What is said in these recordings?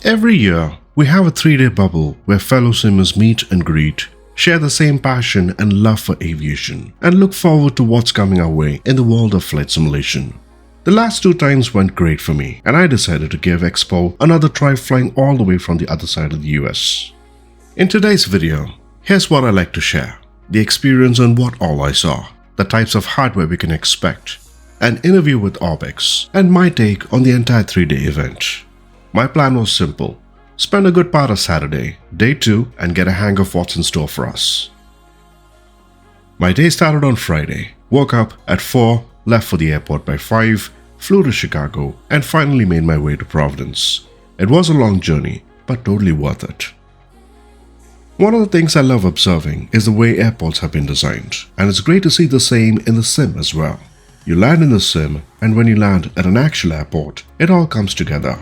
Every year, we have a 3-day bubble where fellow simmers meet and greet, share the same passion and love for aviation, and look forward to what's coming our way in the world of flight simulation. The last 2 times went great for me, and I decided to give Expo another try flying all the way from the other side of the US. In today's video, here's what I like to share: the experience on what all I saw, the types of hardware we can expect, an interview with Orbx, and my take on the entire 3-day event. My plan was simple: spend a good part of Saturday, day 2, and get a hang of what's in store for us. My day started on Friday, woke up at 4, left for the airport by 5, flew to Chicago, and finally made my way to Providence. It was a long journey, but totally worth it. One of the things I love observing is the way airports have been designed, and it's great to see the same in the sim as well. You land in the sim, and when you land at an actual airport, it all comes together.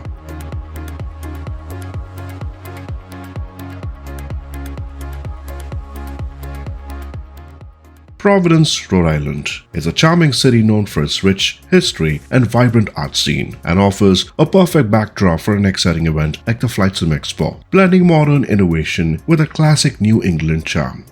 Providence, Rhode Island is a charming city known for its rich history and vibrant art scene, and offers a perfect backdrop for an exciting event like the FlightSimExpo, blending modern innovation with a classic New England charm.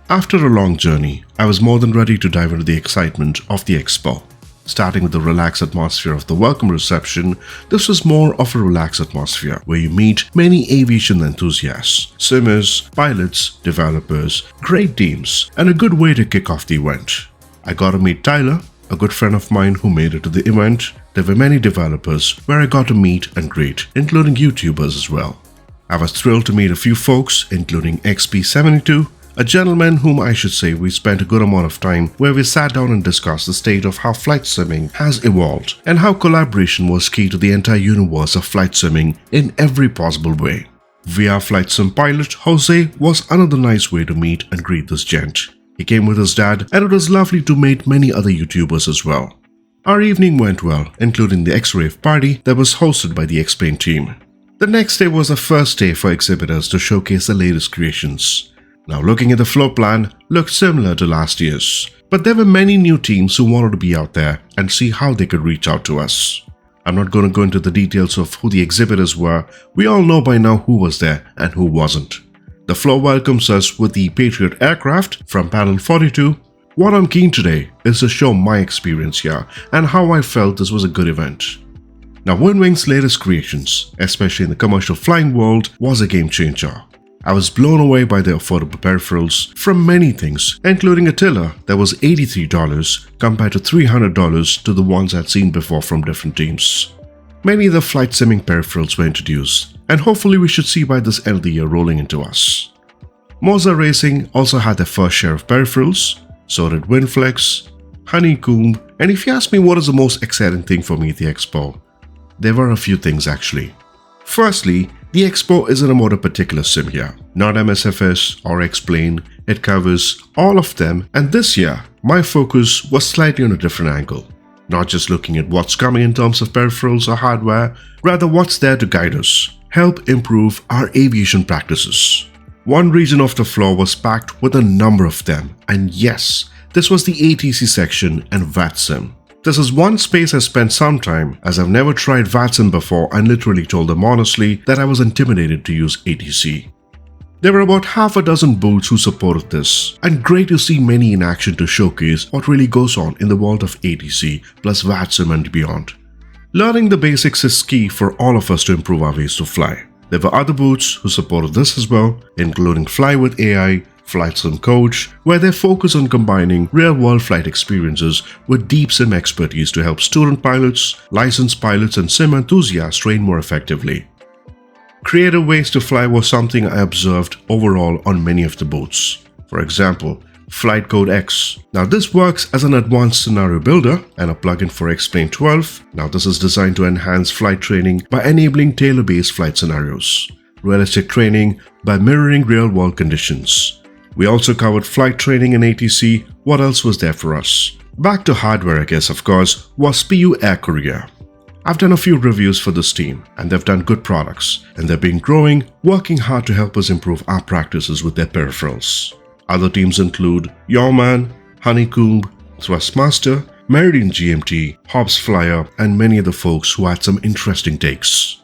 After a long journey, I was more than ready to dive into the excitement of the Expo. Starting with the relaxed atmosphere of the welcome reception, this was more of a relaxed atmosphere where you meet many aviation enthusiasts, simmers, pilots, developers, great teams, and a good way to kick off the event. I got to meet Tyler, a good friend of mine who made it to the event. There were many developers where I got to meet and greet, including YouTubers as well. I was thrilled to meet a few folks, including XP72, a gentleman whom I should say we spent a good amount of time where we sat down and discussed the state of how flight simming has evolved and how collaboration was key to the entire universe of flight simming in every possible way. VR flight sim pilot Jose was another nice way to meet and greet this gent. He came with his dad, and it was lovely to meet many other YouTubers as well. Our evening went well, including the X-Rave party that was hosted by the Explain team. The next day was the first day for exhibitors to showcase the latest creations. Now, looking at the floor plan, looked similar to last year's, but there were many new teams who wanted to be out there and see how they could reach out to us. I'm not going to go into the details of who the exhibitors were. We all know by now who was there and who wasn't. The floor welcomes us with the Patriot aircraft from panel 42. What I'm keen today is to show my experience here and how I felt this was a good event. Now, Winwing's latest creations, especially in the commercial flying world, was a game changer. I was blown away by the affordable peripherals from many things, including a tiller that was $83 compared to $300 to the ones I'd seen before from different teams. Many of the flight simming peripherals were introduced, and hopefully we should see by this end of the year rolling into us. Moza Racing also had their first share of peripherals, so did Winflex, Honeycomb, and if you ask me what is the most exciting thing for me at the Expo, there were a few things actually. Firstly, the Expo isn't about a particular sim here, not MSFS or Explain. It covers all of them, and this year, my focus was slightly on a different angle. Not just looking at what's coming in terms of peripherals or hardware, rather what's there to guide us, help improve our aviation practices. One region of the floor was packed with a number of them, and yes, this was the ATC section and VATSIM. This is one space I spent some time, as I've never tried VATSIM before and literally told them honestly that I was intimidated to use ATC. There were about half a dozen booths who supported this, and great to see many in action to showcase what really goes on in the world of ATC plus VATSIM and beyond. Learning the basics is key for all of us to improve our ways to fly. There were other booths who supported this as well, including Fly with AI, Flight Sim Coach, where they focus on combining real-world flight experiences with deep sim expertise to help student pilots, licensed pilots, and sim enthusiasts train more effectively. Creative ways to fly was something I observed overall on many of the booths. For example, Flight Code X. Now this works as an advanced scenario builder and a plugin for Explain 12. Now this is designed to enhance flight training by enabling tailor-based flight scenarios, realistic training by mirroring real-world conditions. We also covered flight training in ATC. What else was there for us? Back to hardware, I guess, of course, was PU Air Korea. I've done a few reviews for this team, and they've done good products, and they've been growing, working hard to help us improve our practices with their peripherals. Other teams include Yawman, Honeycomb, Thrustmaster, Meridian GMT, Hobbs Flyer, and many other folks who had some interesting takes.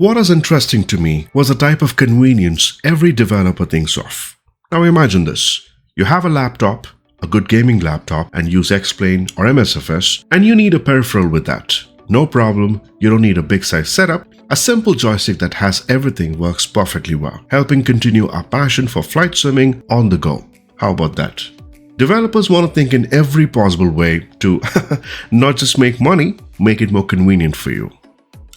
What is interesting to me was the type of convenience every developer thinks of. Now imagine this. You have a laptop, a good gaming laptop, and use X-Plane or MSFS, and you need a peripheral with that. No problem, you don't need a big size setup. A simple joystick that has everything works perfectly well, helping continue our passion for flight simming on the go. How about that? Developers want to think in every possible way to not just make money, make it more convenient for you.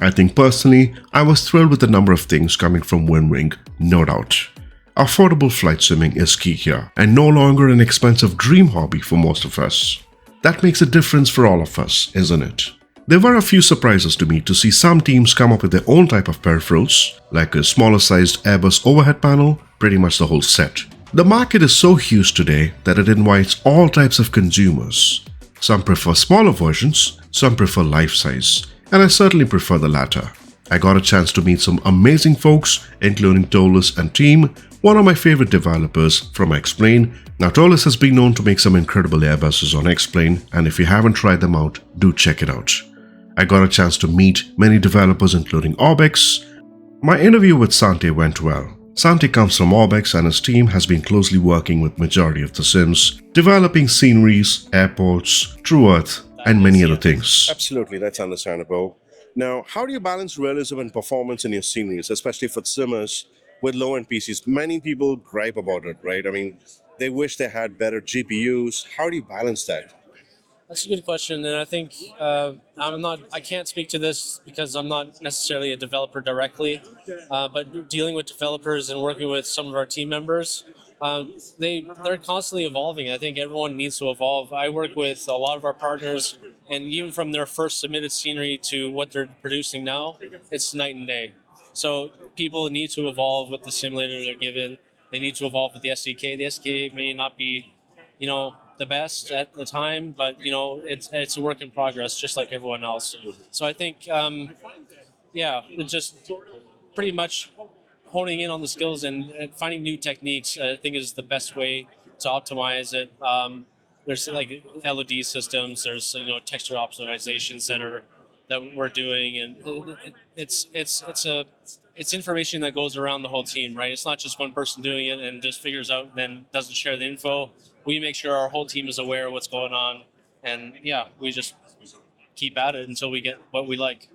I think personally, I was thrilled with the number of things coming from Winwing, no doubt. Affordable flight simming is key here, and no longer an expensive dream hobby for most of us. That makes a difference for all of us, isn't it? There were a few surprises to me to see some teams come up with their own type of peripherals, like a smaller sized Airbus overhead panel, pretty much the whole set. The market is so huge today that it invites all types of consumers. Some prefer smaller versions, some prefer life size, and I certainly prefer the latter. I got a chance to meet some amazing folks, including Tolis and team, one of my favorite developers from X-Plane. Now Tolis has been known to make some incredible Airbuses on X-Plane, and if you haven't tried them out, do check it out. I got a chance to meet many developers including Orbx. My interview with Sante went well. Sante comes from Orbx and his team has been closely working with majority of the sims, developing sceneries, airports, True Earth, and many other things. Absolutely, that's understandable. Now, how do you balance realism and performance in your sceneries, especially for simmers with low-end PCs? Many people gripe about it, right? I mean, they wish they had better GPUs. How do you balance that? That's a good question, and I think I can't speak to this because I'm not necessarily a developer directly, but dealing with developers and working with some of our team members, they're constantly evolving. I think everyone needs to evolve. I work with a lot of our partners, and even from their first submitted scenery to what they're producing now, it's night and day. So people need to evolve with the simulator they're given. They need to evolve with the SDK. The SDK may not be, the best at the time, but it's a work in progress, just like everyone else. So I think, it's just pretty much honing in on the skills and finding new techniques. I think is the best way to optimize it. There's like LOD systems. There's texture optimizations that we're doing, and it's information that goes around the whole team, right? It's not just one person doing it and just figures out and then doesn't share the info. We make sure our whole team is aware of what's going on, and we just keep at it until we get what we like.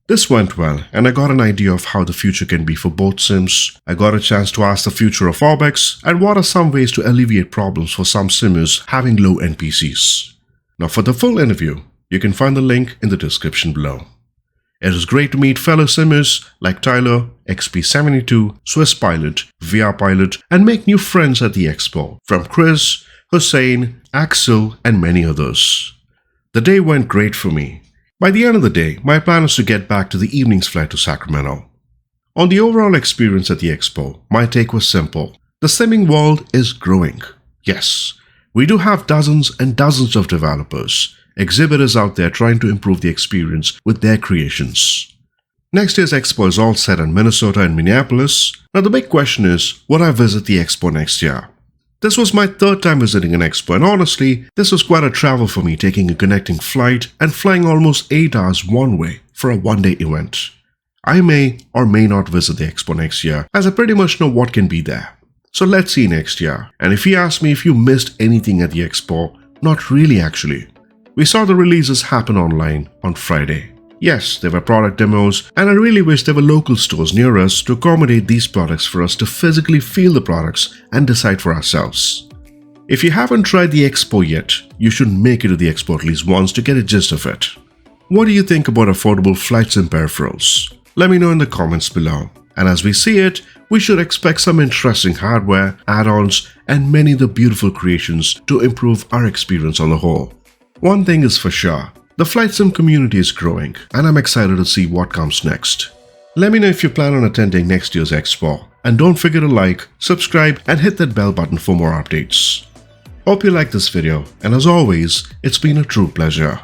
This went well, and I got an idea of how the future can be for both sims. I got a chance to ask the future of Orbx and what are some ways to alleviate problems for some simmers having low NPCs. Now for the full interview, you can find the link in the description below. It was great to meet fellow simmers like Tyler, XP72, Swiss Pilot, VR Pilot, and make new friends at the Expo from Chris, Hussein, Axel, and many others. The day went great for me. By the end of the day, my plan is to get back to the evening's flight to Sacramento. On the overall experience at the Expo, my take was simple. The simming world is growing. Yes, we do have dozens and dozens of developers, exhibitors out there trying to improve the experience with their creations. Next year's Expo is all set in Minnesota and Minneapolis. Now the big question is, would I visit the Expo next year? This was my third time visiting an Expo, and honestly, this was quite a travel for me, taking a connecting flight and flying almost 8 hours one way for a one-day event. I may or may not visit the Expo next year, as I pretty much know what can be there. So let's see next year. And if you ask me if you missed anything at the Expo, not really actually. We saw the releases happen online on Friday. Yes, there were product demos, and I really wish there were local stores near us to accommodate these products for us to physically feel the products and decide for ourselves. If you haven't tried the Expo yet, you should make it to the Expo at least once to get a gist of it. What do you think about affordable flight sim peripherals? Let me know in the comments below. And as we see it, we should expect some interesting hardware, add-ons, and many of the beautiful creations to improve our experience on the whole. One thing is for sure, the flight sim community is growing, and I'm excited to see what comes next. Let me know if you plan on attending next year's Expo, and don't forget to like, subscribe, and hit that bell button for more updates. Hope you liked this video, and as always, it's been a true pleasure.